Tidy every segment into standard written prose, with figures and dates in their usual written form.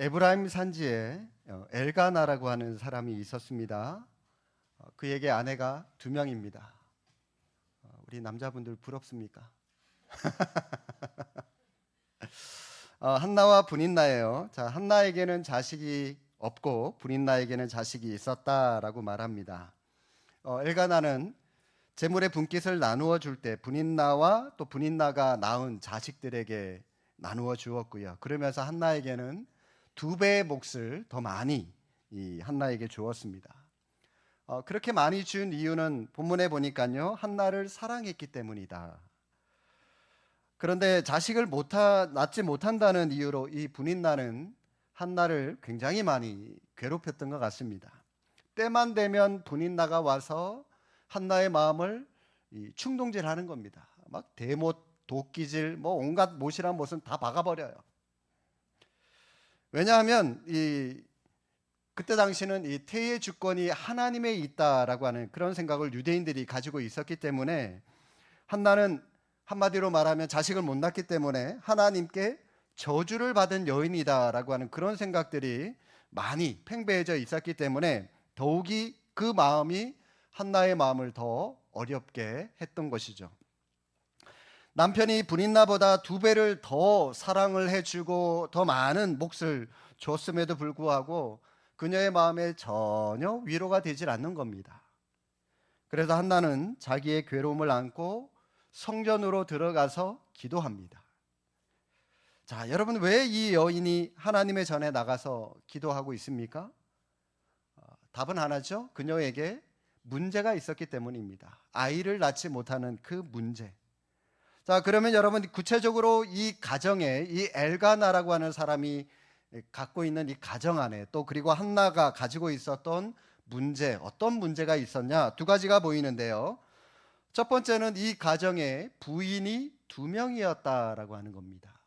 에브라임 산지에 엘가나라고 하는 사람이 있었습니다. 그에게 아내가 두 명입니다. 우리 남자분들 부럽습니까? 한나와 브닛나예요. 자, 한나에게는 자식이 없고 브닛나에게는 자식이 있었다라고 말합니다. 엘가나는 재물의 분깃을 나누어 줄 때 브닛나와 또 브닛나가 낳은 자식들에게 나누어 주었고요. 그러면서 한나에게는 두 배의 몫을 더 많이 이 한나에게 주었습니다. 그렇게 많이 준 이유는 본문에 보니까요, 한나를 사랑했기 때문이다. 그런데 자식을 낳지 못한다는 이유로 이 브닛나는 한나를 굉장히 많이 괴롭혔던 것 같습니다. 때만 되면 브닛나가 와서 한나의 마음을 충동질하는 겁니다. 막 대못, 도끼질, 뭐 온갖 못이란 못은 다 박아버려요. 왜냐하면 그때 당시는 이 태의 주권이 하나님에 있다라고 하는 그런 생각을 유대인들이 가지고 있었기 때문에 한나는 한마디로 말하면 자식을 못 낳기 때문에 하나님께 저주를 받은 여인이다라고 하는 그런 생각들이 많이 팽배해져 있었기 때문에 더욱이 그 마음이 한나의 마음을 더 어렵게 했던 것이죠. 남편이 브닛나보다 두 배를 더 사랑을 해주고 더 많은 몫을 줬음에도 불구하고 그녀의 마음에 전혀 위로가 되질 않는 겁니다. 그래서 한나는 자기의 괴로움을 안고 성전으로 들어가서 기도합니다. 자, 여러분, 왜 이 여인이 하나님의 전에 나가서 기도하고 있습니까? 답은 하나죠. 그녀에게 문제가 있었기 때문입니다. 아이를 낳지 못하는 그 문제. 자, 그러면 여러분, 구체적으로 이 가정에 이 엘가나라고 하는 사람이 갖고 있는 이 가정 안에 또 그리고 한나가 가지고 있었던 문제, 어떤 문제가 있었냐? 두 가지가 보이는데요. 첫 번째는 이 가정에 부인이 두 명이었다라고 하는 겁니다.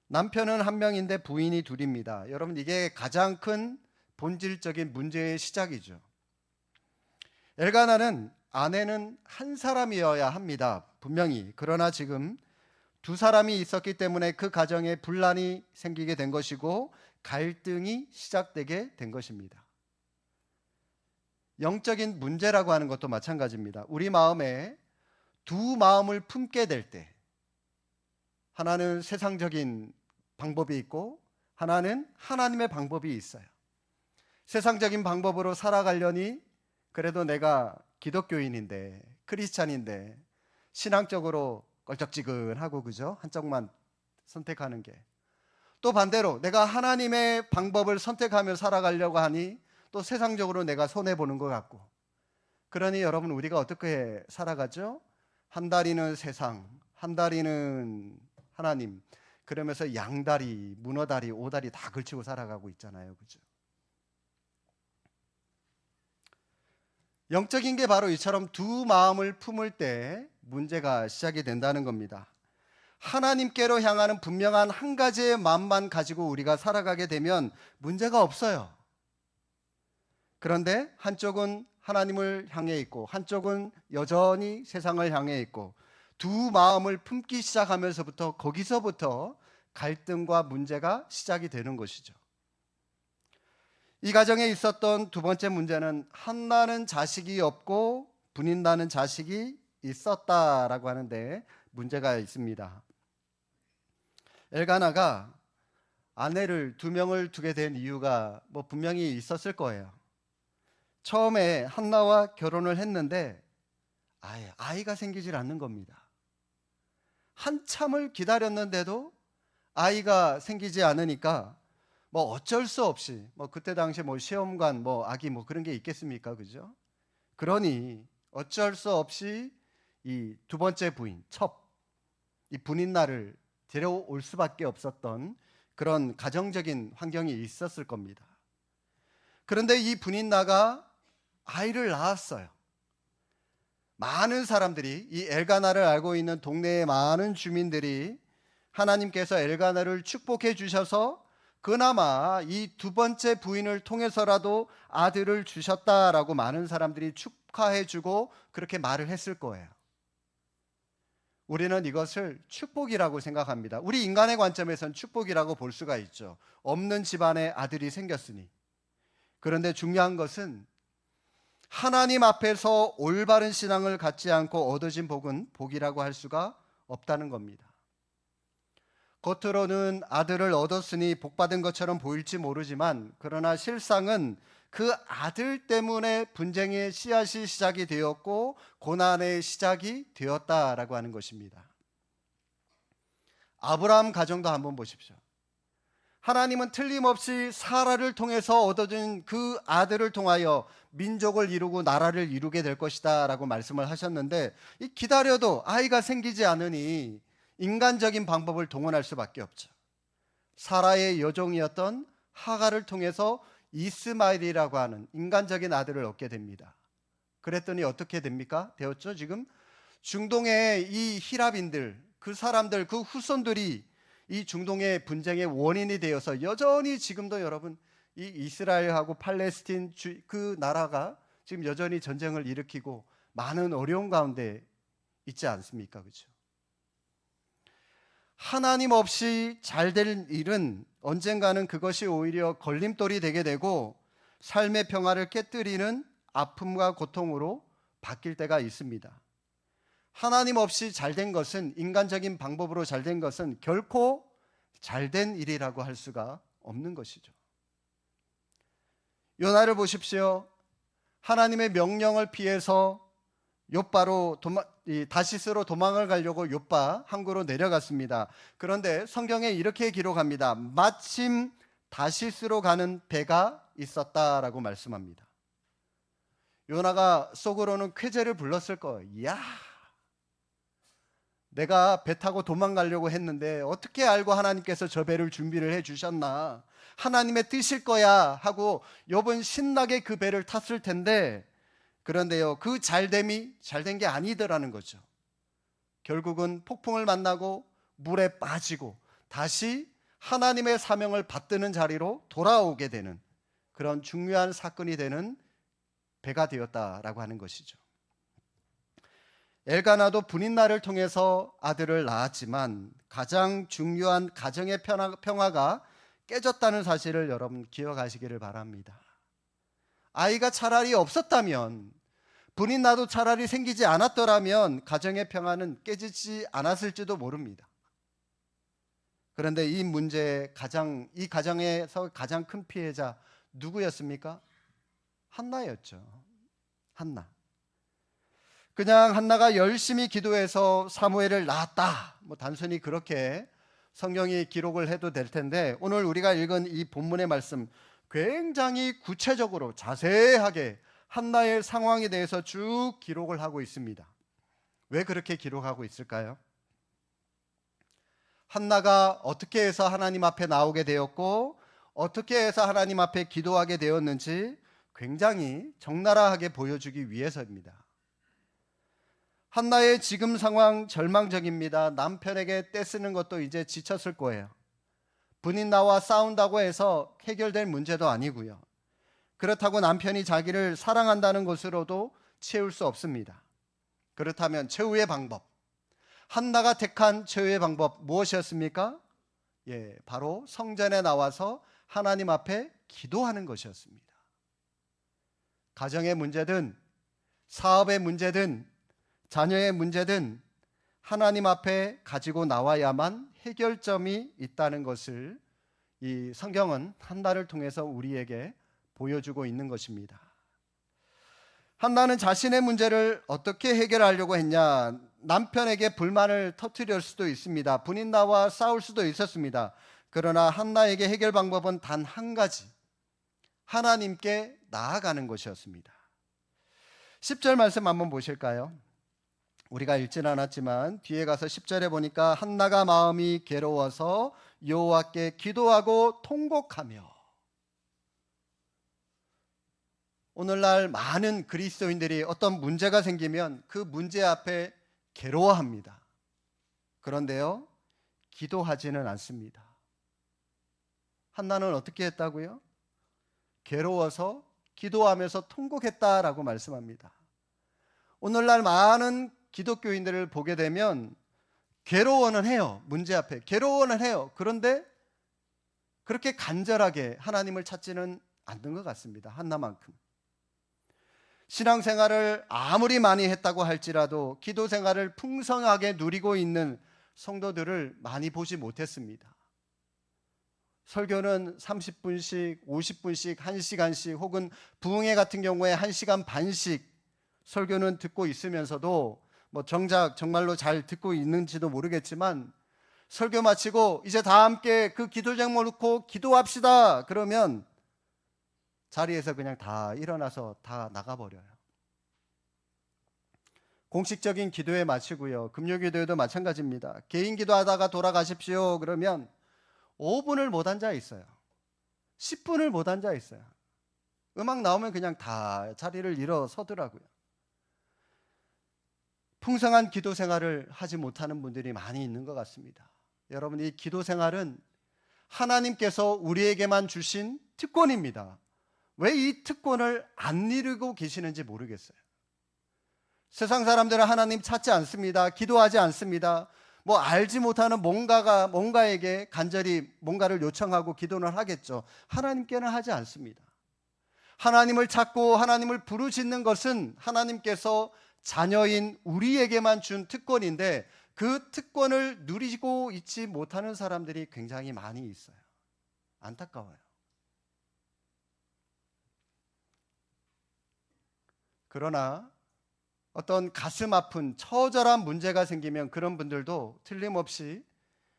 남편은 한 명인데 부인이 둘입니다. 여러분, 이게 가장 큰 본질적인 문제의 시작이죠. 엘가나는 아내는 한 사람이어야 합니다. 분명히. 그러나 지금 두 사람이 있었기 때문에 그 가정에 분란이 생기게 된 것이고 갈등이 시작되게 된 것입니다. 영적인 문제라고 하는 것도 마찬가지입니다. 우리 마음에 두 마음을 품게 될 때 하나는 세상적인 방법이 있고 하나는 하나님의 방법이 있어요. 세상적인 방법으로 살아가려니 그래도 내가 기독교인인데 크리스찬인데 신앙적으로 껄쩍지근하고 그죠? 한쪽만 선택하는 게. 또 반대로 내가 하나님의 방법을 선택하며 살아가려고 하니 또 세상적으로 내가 손해보는 것 같고. 그러니 여러분, 우리가 어떻게 살아가죠? 한 다리는 세상, 한 다리는 하나님. 그러면서 양다리, 문어다리, 오다리 다 걸치고 살아가고 있잖아요. 그죠? 영적인 게 바로 이처럼 두 마음을 품을 때 문제가 시작이 된다는 겁니다. 하나님께로 향하는 분명한 한 가지의 마음만 가지고 우리가 살아가게 되면 문제가 없어요. 그런데 한쪽은 하나님을 향해 있고 한쪽은 여전히 세상을 향해 있고 두 마음을 품기 시작하면서부터 거기서부터 갈등과 문제가 시작이 되는 것이죠. 이 가정에 있었던 두 번째 문제는 한나는 자식이 없고 브닛나는 자식이 있었다라고 하는데 문제가 있습니다. 엘가나가 아내를 두 명을 두게 된 이유가 분명히 있었을 거예요. 처음에 한나와 결혼을 했는데 아이가 생기질 않는 겁니다. 한참을 기다렸는데도 아이가 생기지 않으니까 어쩔 수 없이 그때 당시에 시험관 아기 그런 게 있겠습니까? 그죠? 그러니 어쩔 수 없이 이 두 번째 부인 이 브닛나를 데려올 수밖에 없었던 그런 가정적인 환경이 있었을 겁니다. 그런데 이 브닛나가 아이를 낳았어요. 많은 사람들이 이 엘가나를 알고 있는 동네의 많은 주민들이 하나님께서 엘가나를 축복해 주셔서 그나마 이 두 번째 부인을 통해서라도 아들을 주셨다라고 많은 사람들이 축하해 주고 그렇게 말을 했을 거예요. 우리는 이것을 축복이라고 생각합니다. 우리 인간의 관점에서는 축복이라고 볼 수가 있죠. 없는 집안에 아들이 생겼으니. 그런데 중요한 것은 하나님 앞에서 올바른 신앙을 갖지 않고 얻어진 복은 복이라고 할 수가 없다는 겁니다. 겉으로는 아들을 얻었으니 복받은 것처럼 보일지 모르지만, 그러나 실상은 그 아들 때문에 분쟁의 씨앗이 시작이 되었고 고난의 시작이 되었다라고 하는 것입니다. 아브라함 가정도 한번 보십시오. 하나님은 틀림없이 사라를 통해서 얻어진 그 아들을 통하여 민족을 이루고 나라를 이루게 될 것이다 라고 말씀을 하셨는데, 기다려도 아이가 생기지 않으니 인간적인 방법을 동원할 수밖에 없죠. 사라의 여종이었던 하갈을 통해서 이스마엘이라고 하는 인간적인 아들을 얻게 됩니다. 그랬더니 어떻게 됩니까? 되었죠. 지금 중동의 이 히랍인들, 그 사람들, 그 후손들이 이 중동의 분쟁의 원인이 되어서 여전히 지금도 여러분 이 이스라엘하고 팔레스틴 그 나라가 지금 여전히 전쟁을 일으키고 많은 어려운 가운데 있지 않습니까? 그렇죠? 하나님 없이 잘 될 일은 언젠가는 그것이 오히려 걸림돌이 되게 되고 삶의 평화를 깨뜨리는 아픔과 고통으로 바뀔 때가 있습니다. 하나님 없이 잘 된 것은, 인간적인 방법으로 잘 된 것은 결코 잘된 일이라고 할 수가 없는 것이죠. 요나를 보십시오. 하나님의 명령을 피해서 욥바로 다시스로 도망을 가려고 욥바 항구로 내려갔습니다. 그런데 성경에 이렇게 기록합니다. 마침 다시스로 가는 배가 있었다라고 말씀합니다. 요나가 속으로는 쾌재를 불렀을 거예요. 이야, 내가 배 타고 도망가려고 했는데 어떻게 알고 하나님께서 저 배를 준비를 해 주셨나, 하나님의 뜻일 거야 하고 욥은 신나게 그 배를 탔을 텐데, 그런데요, 그 잘됨이 잘된 게 아니더라는 거죠. 결국은 폭풍을 만나고 물에 빠지고 다시 하나님의 사명을 받드는 자리로 돌아오게 되는 그런 중요한 사건이 되는 배가 되었다라고 하는 것이죠. 엘가나도 분인날을 통해서 아들을 낳았지만 가장 중요한 가정의 평화가 깨졌다는 사실을 여러분 기억하시기를 바랍니다. 아이가 차라리 없었다면, 분인나도 차라리 생기지 않았더라면 가정의 평화는 깨지지 않았을지도 모릅니다. 그런데 이 문제의 이 가정에서 가장 큰 피해자 누구였습니까? 한나였죠. 한나. 그냥 한나가 열심히 기도해서 사무엘을 낳았다, 단순히 그렇게 성경이 기록을 해도 될 텐데, 오늘 우리가 읽은 이 본문의 말씀 굉장히 구체적으로 자세하게 한나의 상황에 대해서 쭉 기록을 하고 있습니다. 왜 그렇게 기록하고 있을까요? 한나가 어떻게 해서 하나님 앞에 나오게 되었고 어떻게 해서 하나님 앞에 기도하게 되었는지 굉장히 적나라하게 보여주기 위해서입니다. 한나의 지금 상황 절망적입니다. 남편에게 떼쓰는 것도 이제 지쳤을 거예요. 분인나와 싸운다고 해서 해결될 문제도 아니고요. 그렇다고 남편이 자기를 사랑한다는 것으로도 채울 수 없습니다. 그렇다면 최후의 방법, 한나가 택한 최후의 방법 무엇이었습니까? 바로 성전에 나와서 하나님 앞에 기도하는 것이었습니다. 가정의 문제든 사업의 문제든 자녀의 문제든 하나님 앞에 가지고 나와야만 해결점이 있다는 것을 이 성경은 한나를 통해서 우리에게 보여주고 있는 것입니다. 한나는 자신의 문제를 어떻게 해결하려고 했냐? 남편에게 불만을 터뜨릴 수도 있습니다. 분인나와 싸울 수도 있었습니다. 그러나 한나에게 해결 방법은 단 한 가지, 하나님께 나아가는 것이었습니다. 10절 말씀 한번 보실까요? 우리가 읽진 않았지만 뒤에 가서 10절에 보니까 한나가 마음이 괴로워서 여호와께 기도하고 통곡하며. 오늘날 많은 그리스도인들이 어떤 문제가 생기면 그 문제 앞에 괴로워합니다. 그런데요, 기도하지는 않습니다. 한나는 어떻게 했다고요? 괴로워서 기도하면서 통곡했다라고 말씀합니다. 오늘날 많은 기독교인들을 보게 되면 괴로워는 해요. 문제 앞에 괴로워는 해요. 그런데 그렇게 간절하게 하나님을 찾지는 않는 것 같습니다. 한나만큼. 신앙생활을 아무리 많이 했다고 할지라도 기도 생활을 풍성하게 누리고 있는 성도들을 많이 보지 못했습니다. 설교는 30분씩, 50분씩, 1시간씩 혹은 부흥회 같은 경우에 1시간 반씩 설교는 듣고 있으면서도 정작 정말로 잘 듣고 있는지도 모르겠지만 설교 마치고 이제 다 함께 그 기도 제목 놓고 기도합시다 그러면 자리에서 그냥 다 일어나서 다 나가버려요. 공식적인 기도회 마치고요. 금요기도회도 마찬가지입니다. 개인 기도하다가 돌아가십시오 그러면 5분을 못 앉아 있어요. 10분을 못 앉아 있어요. 음악 나오면 그냥 다 자리를 일어서더라고요. 풍성한 기도 생활을 하지 못하는 분들이 많이 있는 것 같습니다. 여러분, 이 기도 생활은 하나님께서 우리에게만 주신 특권입니다. 왜 이 특권을 안 누리고 계시는지 모르겠어요. 세상 사람들은 하나님 찾지 않습니다. 기도하지 않습니다. 알지 못하는 뭔가에게 간절히 뭔가를 요청하고 기도는 하겠죠. 하나님께는 하지 않습니다. 하나님을 찾고 하나님을 부르짖는 것은 하나님께서 자녀인 우리에게만 준 특권인데 그 특권을 누리고 있지 못하는 사람들이 굉장히 많이 있어요. 안타까워요. 그러나 어떤 가슴 아픈 처절한 문제가 생기면 그런 분들도 틀림없이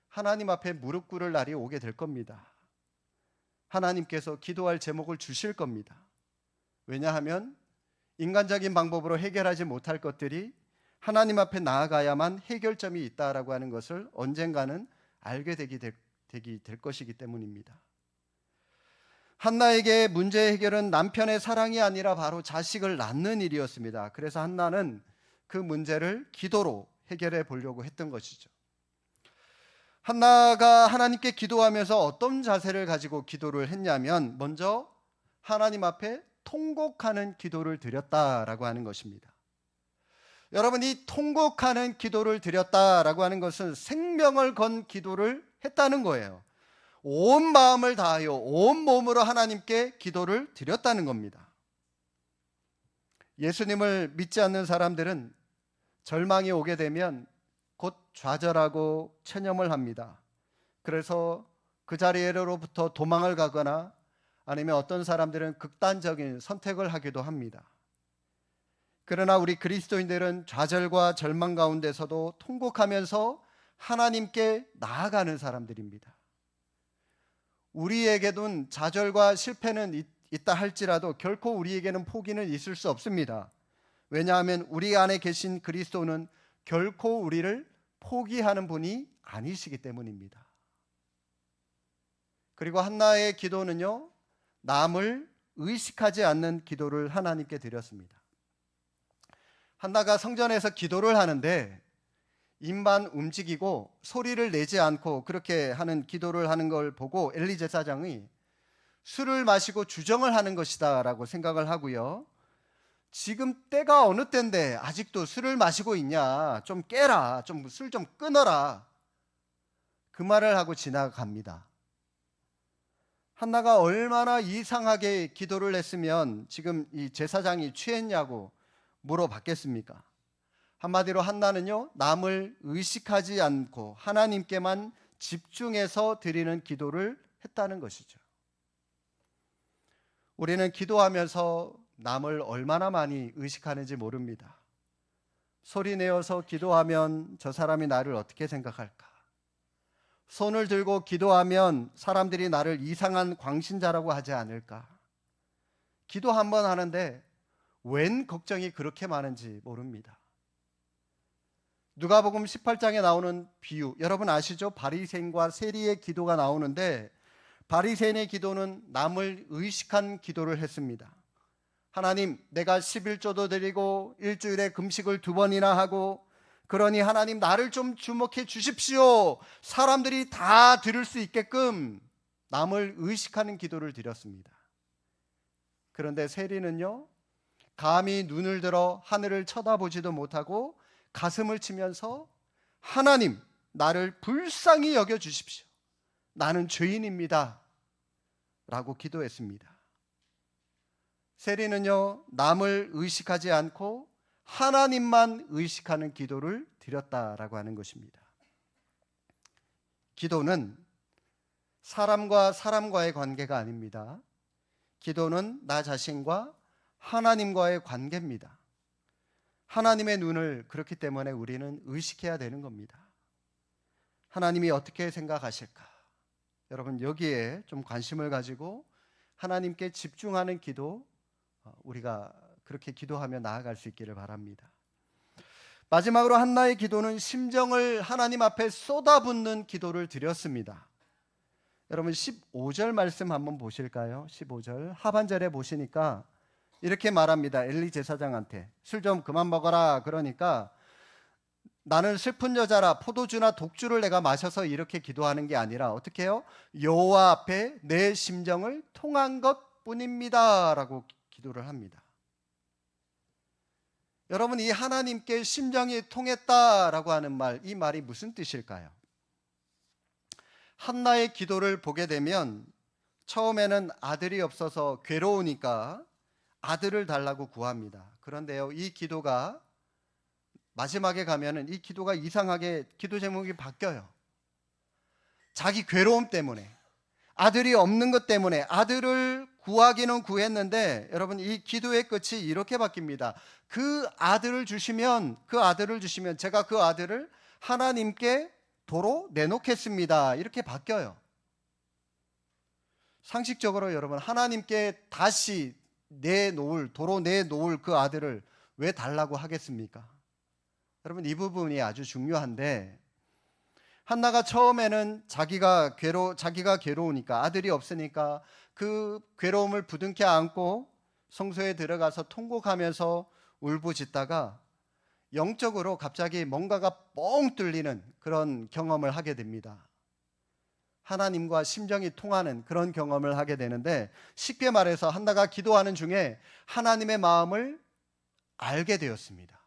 하나님 앞에 무릎 꿇을 날이 오게 될 겁니다. 하나님께서 기도할 제목을 주실 겁니다. 왜냐하면 인간적인 방법으로 해결하지 못할 것들이 하나님 앞에 나아가야만 해결점이 있다라고 하는 것을 언젠가는 알게 될 것이기 때문입니다. 한나에게 문제 해결은 남편의 사랑이 아니라 바로 자식을 낳는 일이었습니다. 그래서 한나는 그 문제를 기도로 해결해 보려고 했던 것이죠. 한나가 하나님께 기도하면서 어떤 자세를 가지고 기도를 했냐면 먼저 하나님 앞에 통곡하는 기도를 드렸다라고 하는 것입니다. 여러분, 이 통곡하는 기도를 드렸다라고 하는 것은 생명을 건 기도를 했다는 거예요. 온 마음을 다하여 온 몸으로 하나님께 기도를 드렸다는 겁니다. 예수님을 믿지 않는 사람들은 절망이 오게 되면 곧 좌절하고 체념을 합니다. 그래서 그 자리로부터 도망을 가거나 아니면 어떤 사람들은 극단적인 선택을 하기도 합니다. 그러나 우리 그리스도인들은 좌절과 절망 가운데서도 통곡하면서 하나님께 나아가는 사람들입니다. 우리에게는 좌절과 실패는 있다 할지라도 결코 우리에게는 포기는 있을 수 없습니다. 왜냐하면 우리 안에 계신 그리스도는 결코 우리를 포기하는 분이 아니시기 때문입니다. 그리고 한나의 기도는요, 남을 의식하지 않는 기도를 하나님께 드렸습니다. 한나가 성전에서 기도를 하는데 입만 움직이고 소리를 내지 않고 그렇게 하는 기도를 하는 걸 보고 엘리 제사장이 술을 마시고 주정을 하는 것이다 라고 생각을 하고요. 지금 때가 어느 때인데 아직도 술을 마시고 있냐, 좀 깨라, 좀 술 좀 끊어라, 그 말을 하고 지나갑니다. 한나가 얼마나 이상하게 기도를 했으면 지금 이 제사장이 취했냐고 물어봤겠습니까? 한마디로 한나는요, 남을 의식하지 않고 하나님께만 집중해서 드리는 기도를 했다는 것이죠. 우리는 기도하면서 남을 얼마나 많이 의식하는지 모릅니다. 소리 내어서 기도하면 저 사람이 나를 어떻게 생각할까? 손을 들고 기도하면 사람들이 나를 이상한 광신자라고 하지 않을까? 기도 한 번 하는데 웬 걱정이 그렇게 많은지 모릅니다. 누가복음 18장에 나오는 비유, 여러분 아시죠? 바리새인과 세리의 기도가 나오는데 바리새인의 기도는 남을 의식한 기도를 했습니다. 하나님, 내가 11조도 드리고 일주일에 금식을 2번이나 하고 그러니 하나님 나를 좀 주목해 주십시오. 사람들이 다 들을 수 있게끔 남을 의식하는 기도를 드렸습니다. 그런데 세리는요, 감히 눈을 들어 하늘을 쳐다보지도 못하고 가슴을 치면서 하나님, 나를 불쌍히 여겨 주십시오. 나는 죄인입니다. 라고 기도했습니다. 세리는요, 남을 의식하지 않고 하나님만 의식하는 기도를 드렸다라고 하는 것입니다. 기도는 사람과 사람과의 관계가 아닙니다. 기도는 나 자신과 하나님과의 관계입니다. 하나님의 눈을 그렇기 때문에 우리는 의식해야 되는 겁니다. 하나님이 어떻게 생각하실까? 여러분, 여기에 좀 관심을 가지고 하나님께 집중하는 기도, 우리가 그렇게 기도하며 나아갈 수 있기를 바랍니다. 마지막으로 한나의 기도는 심정을 하나님 앞에 쏟아붓는 기도를 드렸습니다. 여러분 15절 말씀 한번 보실까요? 15절 하반절에 보시니까 이렇게 말합니다. 엘리 제사장한테 술 좀 그만 먹어라. 그러니까 나는 슬픈 여자라 포도주나 독주를 내가 마셔서 이렇게 기도하는 게 아니라 어떻게 해요? 여호와 앞에 내 심정을 통한 것뿐입니다 라고 기도를 합니다. 여러분, 이 하나님께 심정이 통했다라고 하는 말, 이 말이 무슨 뜻일까요? 한나의 기도를 보게 되면 처음에는 아들이 없어서 괴로우니까 아들을 달라고 구합니다. 그런데요, 이 기도가 마지막에 가면은 이 기도가 이상하게 기도 제목이 바뀌어요. 자기 괴로움 때문에, 아들이 없는 것 때문에 아들을 구하기는 구했는데 여러분, 이 기도의 끝이 이렇게 바뀝니다. 그 아들을 주시면 제가 그 아들을 하나님께 도로 내놓겠습니다. 이렇게 바뀌어요. 상식적으로 여러분, 하나님께 다시 도로 내놓을 그 아들을 왜 달라고 하겠습니까? 여러분, 이 부분이 아주 중요한데, 한나가 처음에는 자기가 괴로우니까, 아들이 없으니까 그 괴로움을 부둥켜 안고 성소에 들어가서 통곡하면서 울부짖다가 영적으로 갑자기 뭔가가 뻥 뚫리는 그런 경험을 하게 됩니다. 하나님과 심정이 통하는 그런 경험을 하게 되는데, 쉽게 말해서 한나가 기도하는 중에 하나님의 마음을 알게 되었습니다.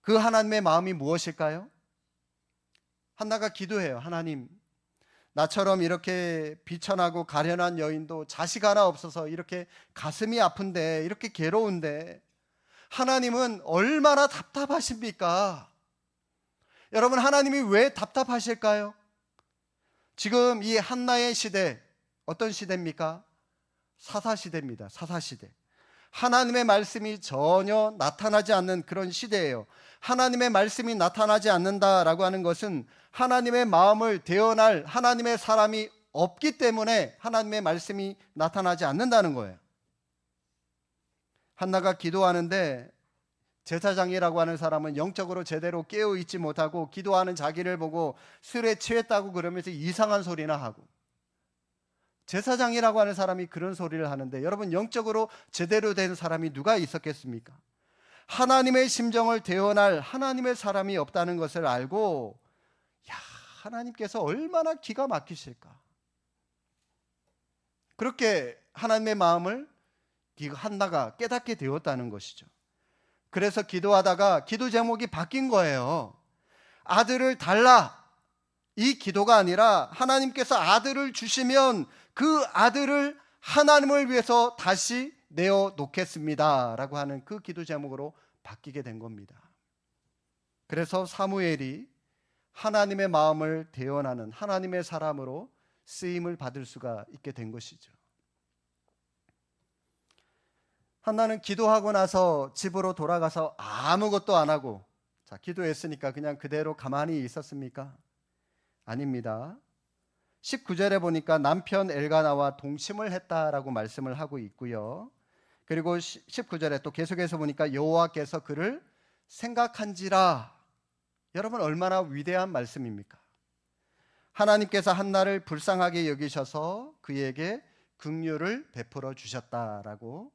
그 하나님의 마음이 무엇일까요? 한나가 기도해요. 하나님, 나처럼 이렇게 비천하고 가련한 여인도 자식 하나 없어서 이렇게 가슴이 아픈데, 이렇게 괴로운데 하나님은 얼마나 답답하십니까? 여러분, 하나님이 왜 답답하실까요? 지금 이 한나의 시대, 어떤 시대입니까? 사사시대입니다. 사사시대. 하나님의 말씀이 전혀 나타나지 않는 그런 시대예요. 하나님의 말씀이 나타나지 않는다라고 하는 것은 하나님의 마음을 대언할 하나님의 사람이 없기 때문에 하나님의 말씀이 나타나지 않는다는 거예요. 한나가 기도하는데 제사장이라고 하는 사람은 영적으로 제대로 깨어있지 못하고 기도하는 자기를 보고 술에 취했다고 그러면서 이상한 소리나 하고, 제사장이라고 하는 사람이 그런 소리를 하는데 여러분, 영적으로 제대로 된 사람이 누가 있었겠습니까? 하나님의 심정을 대언할 하나님의 사람이 없다는 것을 알고, 하나님께서 얼마나 기가 막히실까, 그렇게 하나님의 마음을 한나가 깨닫게 되었다는 것이죠. 그래서 기도하다가 기도 제목이 바뀐 거예요. 아들을 달라, 이 기도가 아니라 하나님께서 아들을 주시면 그 아들을 하나님을 위해서 다시 내어놓겠습니다 라고 하는 그 기도 제목으로 바뀌게 된 겁니다. 그래서 사무엘이 하나님의 마음을 대언하는 하나님의 사람으로 쓰임을 받을 수가 있게 된 것이죠. 한나는 기도하고 나서 집으로 돌아가서 아무것도 안 하고, 기도했으니까 그냥 그대로 가만히 있었습니까? 아닙니다. 19절에 보니까 남편 엘가나와 동침을 했다라고 말씀을 하고 있고요. 그리고 19절에 또 계속해서 보니까 여호와께서 그를 생각한지라. 여러분, 얼마나 위대한 말씀입니까? 하나님께서 한나를 불쌍하게 여기셔서 그에게 긍휼을 베풀어 주셨다라고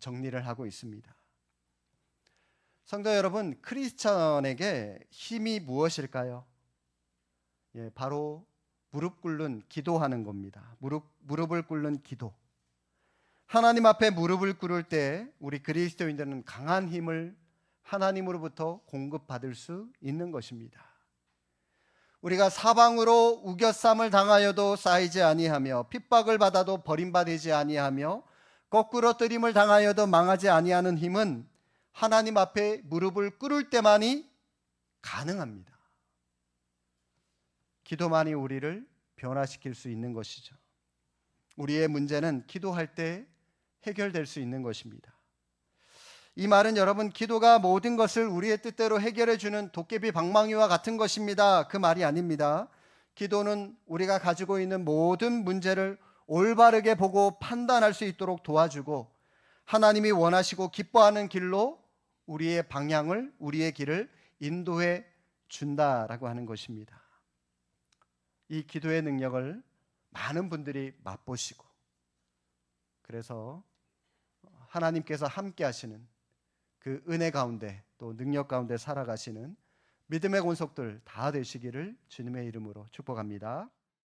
정리를 하고 있습니다. 성도 여러분, 크리스천에게 힘이 무엇일까요? 바로 무릎 꿇는 기도하는 겁니다. 무릎을 꿇는 기도. 하나님 앞에 무릎을 꿇을 때 우리 그리스도인들은 강한 힘을 하나님으로부터 공급받을 수 있는 것입니다. 우리가 사방으로 우겨쌈을 당하여도 쌓이지 아니하며 핍박을 받아도 버림받지 아니하며 거꾸로 뜨림을 당하여도 망하지 아니하는 힘은 하나님 앞에 무릎을 꿇을 때만이 가능합니다. 기도만이 우리를 변화시킬 수 있는 것이죠. 우리의 문제는 기도할 때 해결될 수 있는 것입니다. 이 말은 여러분, 기도가 모든 것을 우리의 뜻대로 해결해 주는 도깨비 방망이와 같은 것입니다. 그 말이 아닙니다. 기도는 우리가 가지고 있는 모든 문제를 올바르게 보고 판단할 수 있도록 도와주고 하나님이 원하시고 기뻐하는 길로 우리의 방향을, 우리의 길을 인도해 준다라고 하는 것입니다. 이 기도의 능력을 많은 분들이 맛보시고, 그래서 하나님께서 함께 하시는 그 은혜 가운데 또 능력 가운데 살아가시는 믿음의 권속들 다 되시기를 주님의 이름으로 축복합니다.